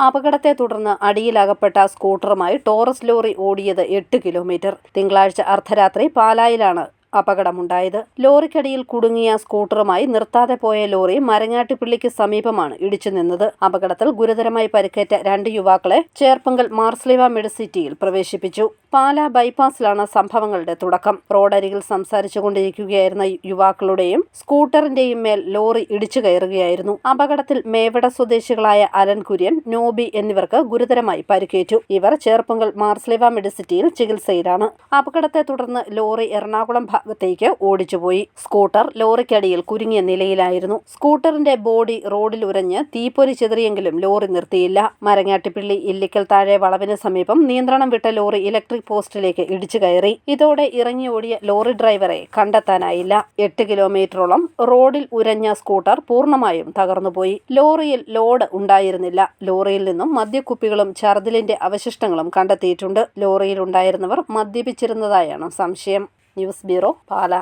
അപകടത്തെ തുടർന്ന് അടിയിലകപ്പെട്ട സ്കൂട്ടറുമായി Taurus lorry ഓടിയത് 8 കിലോമീറ്റർ. തിങ്കളാഴ്ച അർദ്ധരാത്രി പാലായിലാണ് അപകടമുണ്ടായത്. ലോറിക്കടിയിൽ കുടുങ്ങിയ സ്കൂട്ടറുമായി നിർത്താതെ പോയ ലോറി മരങ്ങാട്ടിപ്പള്ളിക്ക് സമീപമാണ് ഇടിച്ചു നിന്നത്. അപകടത്തിൽ ഗുരുതരമായി പരിക്കേറ്റ 2 യുവാക്കളെ ചേർപ്പങ്കൽ മാർസ്ലീവ മെഡിസിറ്റിയിൽ പ്രവേശിപ്പിച്ചു. പാലാ ബൈപ്പാസിലാണ് സംഭവങ്ങളുടെ തുടക്കം. റോഡരികിൽ സംസാരിച്ചുകൊണ്ടിരിക്കുകയായിരുന്ന യുവാക്കളുടെയും സ്കൂട്ടറിന്റെയും മേൽ ലോറി ഇടിച്ചു കയറുകയായിരുന്നു. അപകടത്തിൽ മേവട സ്വദേശികളായ അലൻ കുര്യൻ, നോബി എന്നിവർക്ക് ഗുരുതരമായി പരിക്കേറ്റു. ഇവർ ചേർപ്പങ്കൽ മാർസ്ലീവ മെഡിസിറ്റിയിൽ ചികിത്സയിലാണ്. അപകടത്തെ തുടർന്ന് ലോറി എറണാകുളം ഭാഗത്തേക്ക് ഓടിച്ചുപോയി. സ്കൂട്ടർ ലോറിക്കടിയിൽ കുരുങ്ങിയ നിലയിലായിരുന്നു. സ്കൂട്ടറിന്റെ ബോഡി റോഡിൽ ഉരഞ്ഞ് തീപ്പൊരി ചെതറിയെങ്കിലും ലോറി നിർത്തിയില്ല. മരങ്ങാട്ടിപ്പള്ളി ഇല്ലിക്കൽ താഴെ വളവിന് സമീപം നിയന്ത്രണം വിട്ട ലോറി ഇലക്ട്രിക് പോസ്റ്റിലേക്ക് ഇടിച്ചു കയറി. ഇതോടെ ഇറങ്ങി ഓടിയ ലോറി ഡ്രൈവറെ കണ്ടെത്താനായില്ല. 8 കിലോമീറ്ററോളം റോഡിൽ ഉരഞ്ഞ സ്കൂട്ടർ പൂർണ്ണമായും തകർന്നുപോയി. ലോറിയിൽ ലോഡ് ഉണ്ടായിരുന്നില്ല. ലോറിയിൽ നിന്നും മദ്യക്കുപ്പികളും ഛർദിലിന്റെ അവശിഷ്ടങ്ങളും കണ്ടെത്തിയിട്ടുണ്ട്. ലോറിയിൽ ഉണ്ടായിരുന്നവർ മദ്യപിച്ചിരുന്നതായാണ് സംശയം. News bureau, Pala.